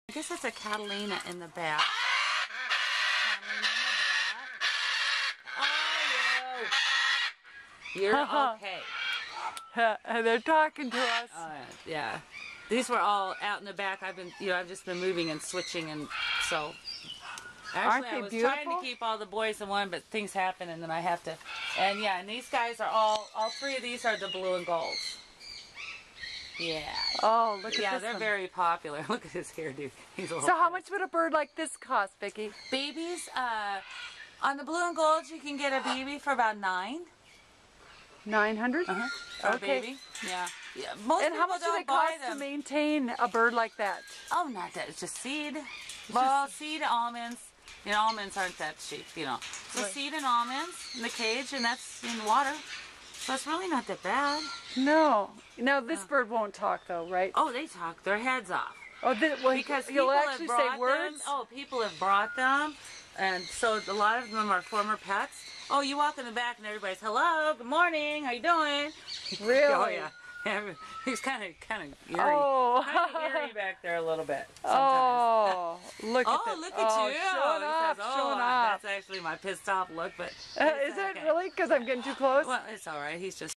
I guess it's a Catalina in the back. Catalina in the back. Oh, you're okay. They're talking to us. Yeah. These were all out in the back. I've just been moving and switching, and so. Actually, I was trying to keep all the boys in one, but things happen, and then I have to. And yeah, and these guys are all three of these are the blue and golds. Yeah. Oh, look at this. Yeah, they're very popular. Look at his hairdo. He's a little. So how much would a bird like this cost, Vicki? Babies, on the blue and golds, you can get a baby for about $900. 900? For a baby. Yeah. Most and people how much do they cost to maintain a bird like that? Oh, not that. It's just seed. Well, seed, almonds. You know, almonds aren't that cheap, you know. So seed and almonds in the cage, and that's in water. So it's really not that bad. No. Now, this bird won't talk, though, right? Oh, they talk their heads off. Oh, well, because he'll actually say words? Oh, people have brought them. And so a lot of them are former pets. Oh, you walk in the back and everybody's, hello, good morning, how you doing? Really? Oh, yeah. He's kind of eerie. Oh. Kind of eerie back there a little bit sometimes. Oh, look at that. Look at you. Showing off, showing off. That's actually my pissed off look, but... Is it really? Because I'm getting too close? Well, it's all right. He's just...